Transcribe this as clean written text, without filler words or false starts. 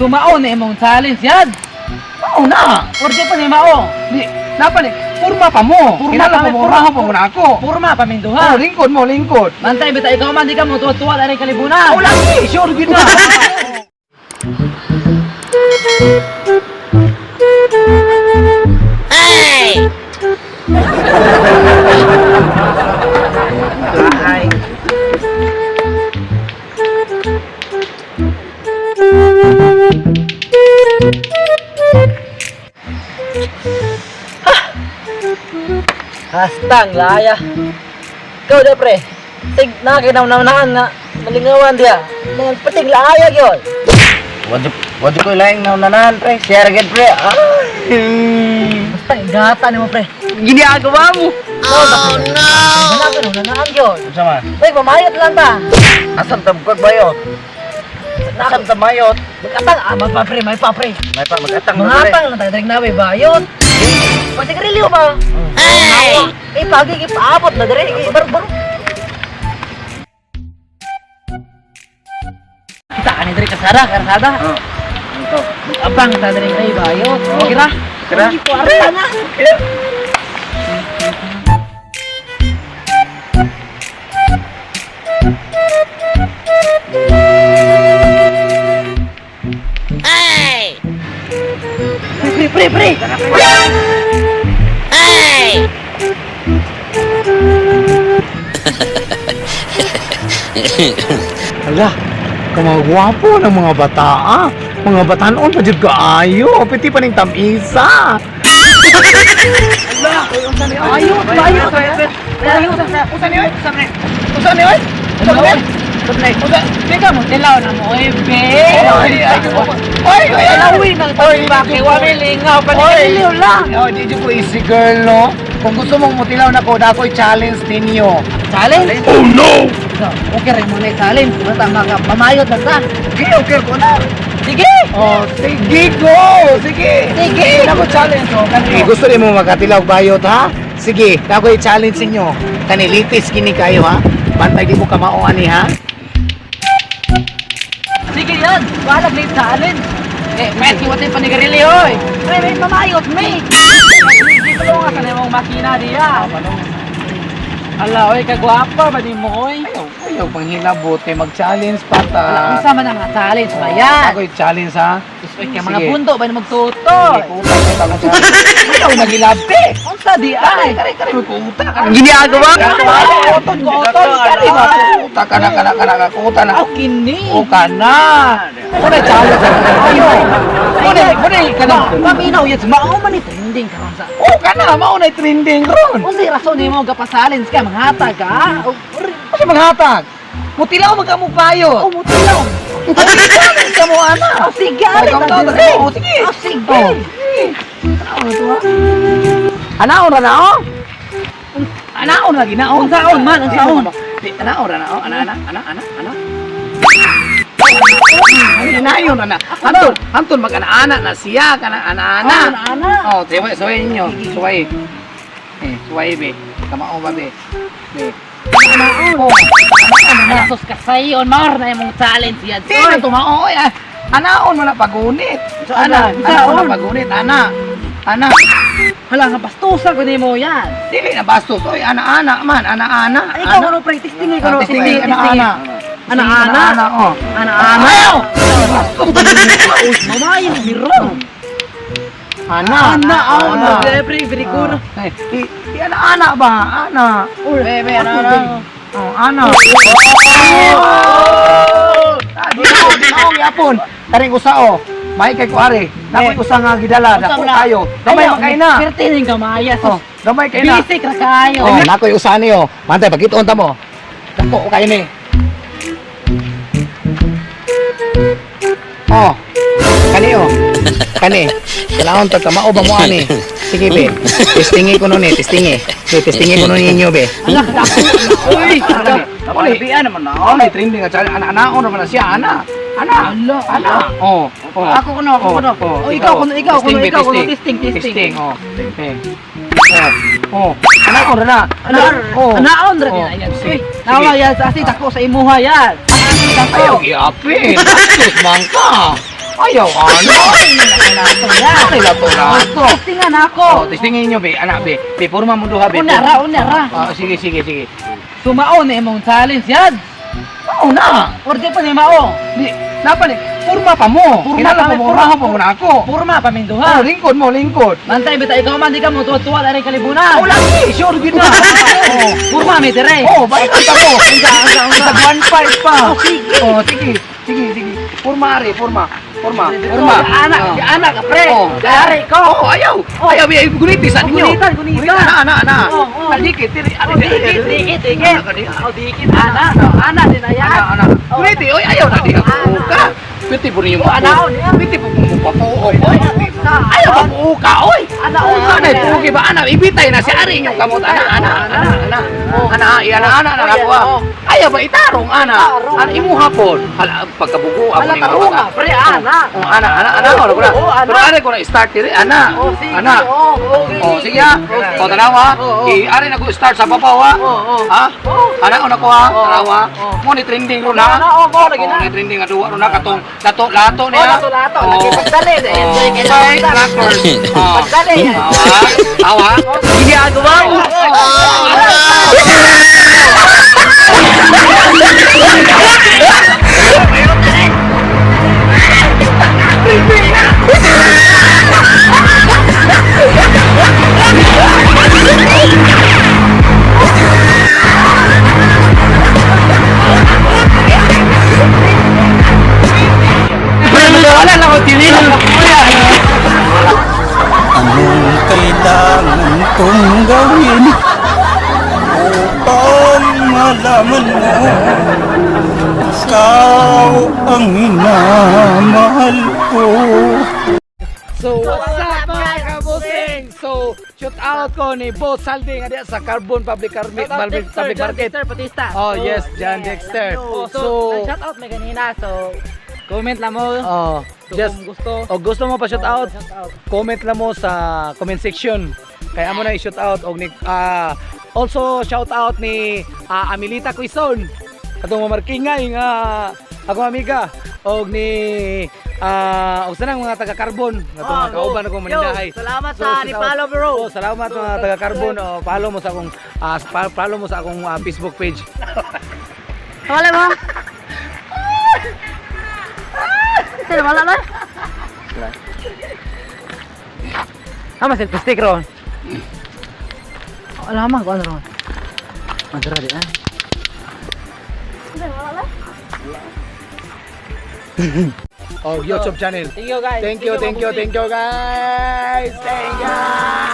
Tumao na imong challenge yan. Mao na. Ordi pa ni mao. Di, napa ni? Purma pa mo. Purma Kinala pa, mo, purma. purma pa mo na ako. Purma pa minduha. Oh, lingkod mo, lingkod. Mantay bita ikaw man di ka mo tuwa dari kalibunan. Oh, lagi. Sure, gid na. Hey! Ay. Hastang laya. Ikaw da pre. Sig na kinamnamnahan nga malingawan dia. Mga pating laya gyud. Wadi ko laing naunanan, pre. Share agad, pre. Basta gata nimo pre. Giniagawa mo. Oh no! Hanapin mo na naan gyud. Sama. Tay mamayot lang ta. Asan tabkot bayot? Asan tamayot? Magkatang aman pa pre, may pa pre. May pa mag-atang mo, pre. Mangapang lang tayo na may bayot. Pati kariliw ba? Hey! Eh, pagi ipaabot na dire. Baro-baro. Kita ka ni dire kasara, karsada. Oh. Ito. Abang ta dire ay bayot. Kira? Kira? Kwarta na. Hey! Pre. Hey! Ala, kamagwapo ng mga bata, ah. Mga batanon pa jud kaayo, piti pa ning tamisa. Ala, unsa ni ayo, ayo. Unsa ni oy? Unsa ni oy? Teka mo, tilaw na mo, eh, be. Oy, Alawi ng pagpake, wami lingaw, panigiliw lang. Oh, di ko easy girl, no? Kung gusto mong mutilaw na ko, dako'y challenge ninyo. Challenge? Oh no! So, okay rin mo na yung challenge. Basta mamayot lang ta. Sige, okay ko na. Sige! Oh, sige, go! Sige! Sige! Ako challenge, oh. Kani, gusto rin mo magkatilaw bayot, ha? Sige, dako'y challenge ninyo. Kanilitis kini kayo, ha? Bantay di mo kamao ani, ha? Sige yan! Walag na yung challenge. Eh, pwede mo tayo panigarili, hoy! May mamayot, may! Hindi pa lang nga mong makina diya. Ala, oy, kagwapa ba di mo, oy? Ayaw pang hinabot, kay mag-challenge pa ta. Ala, kung sama na nga challenge ba yan? Dako'y challenge, ha? Uy, kaya mga Sige. bundo ba na magtutoy? Ikaw nagilabi! Unsa di ay? Kari, magkuuta ka. Ginagawa ka? Kuton, kari ba? Kuta ka na, kuta na. Aw, kini! O ka na. Muna challenge ka. Muna ka na. Paminaw yan, mao man ito, hindi ka ron sa... O ka na, mauna trending ron. Unsay rason nimo gapasalins ka manghatag ka? Kasi maghatag. Mutilaw magkamukbayo. Oh, mutilaw. Challenge ka mo, ana. Oh, sige, alit Ikaw, na ikaw, dire. ikaw, sige. Oh, sige. Oh. Ano to, ha? Anaon ra na, oh? Anaon lagi na, oh? Unsaon man, unsaon? Anaon ra na, oh? Ana. Inayon na na. Anton mag-ana-ana na siya, kana-ana-ana. Ana. Oh, suway ninyo. Suway. Suway, be. Kamao ba, be? Be. Anaon. Anasos ka sayon, mar na imong challenge yan. Sino tumao? Oy, anaon mo na pagunit. So, anaon mo na pagunit, ana. Hala nga bastusan ko nimo yan. Dili na bastos. Oy, ana-ana man, ana-ana. Ay, ikaw ano practice tingin ko no. Testing, ana-ana. Ana-ana. Oh. Ana-ana. Ayaw! Mamayin biro. Ana. Very good. Ana ba? Ana. Bebe, ana. Oh, ana. Di yapon. Taring usao. May kay kuare. Nakoy usa nga gidala, dako kayo. Gamay makay na. Pertining kamaya. Oh, gamay kay na. Bisik ra kayo. Oh, nakoy usa niyo. Mantay pagkituon ta mo. Dako kayo ni. Oh. Kani. Kailangan ta kamao ba mo ani? Sige be. Testingi ko nun testingi. Testingi ko nun ninyo be. Ala ka dako. Uy, bian naman na. Oh, may trending at ana-ana naman na siya, ana. Ana. Oh. Ako kuno. Oh, ikaw kuno. Testing. Oh. Oh. Ana na. Anaon ra din ayan. Sige. Nawa yan sa asin ako sa imuha yan. Ayaw, iapi. Bastos man ka. Ayaw, ano? Okay lang to na. Testingan ako. Oh, testingin nyo, be. Anak, be. Be, purma mo duha, be. Unara. Sige. Sumao na imong challenge yan. Oo na. Or di pa ni mao. Di, napa ni? Purma pa mo. Kinala pa mo, purma pa mo na ako. Purma pa min Oh, duha. lingkod mo, lingkod. Mantay bita ikaw man di ka mo tuwa na rin kalibunan. Oh, lagi. Sure, gid na. Oh. Purma mi dire. Oh, baik kita mo. Sa 1.5 pa. Oh, sige. Oh, sige. Purma ari, purma. Anak pre. Oh, Dari ko. Oh, ayaw. Ayaw, be. Guniti sa ninyo. Gunitan. Ana. Oh. Dikit, diri. Dikit. Oh, dikit. Anak din na yan. Ana. Guniti, oy, ayaw na di ako ka. Piti po niyo mo. Ana, Piti po mo papuo. Ayaw pa mo ka, oy. Ana, pugi ba ana? Ibitay na si Ari inyong kamot. Ana. Ana na ako. Ayaw ba itarong ana? Ana imo hapon. Hala pagkabugo ako Ala ning tarunga bata. pre anak. Oh, ana ko na. Pero ari ko na start diri ana. Ana. Oh, sige ha. O tanawa. Ari na ko start sa papaw ha. Ha? Ana ko na ko ha. Tanawa. Mo ni trending ro na. Ni trending aduwa ro na katong lato niya. Lato. Lagi pagdali. Enjoy kayo sa Bye, crackers. Pagdali. Awa. Ginagawa mo. Wala lang ako tinil. Anong kailangan kong gawin upang malaman mo ikaw ang minamahal ko? So what's up mga kabusing? So shoot out ko ni Boss Saldi nga diya sa Carbon Public Market. Batista. Oh yes, John Dexter. So, shout out may ganina. So, comment lang mo. Oh, just Kung gusto. gusto mo pa shout out, comment lang mo sa comment section. Kaya mo na i-shout out og ni also shout out ni Amelita Quizon. Atong mamarkingay nga akong amiga og ni og sanang mga taga-carbon atong mga kauban akong manindahay. Salamat So, sa shout ni out. follow bro. Oh, salamat mga taga-carbon. Follow mo sa akong Facebook page. Wala mo. Wala na. Ama sa stick ron. Wala man ko ano ron. Madara di ah. Oh, YouTube channel. Thank you guys. Thank you guys. Thank you.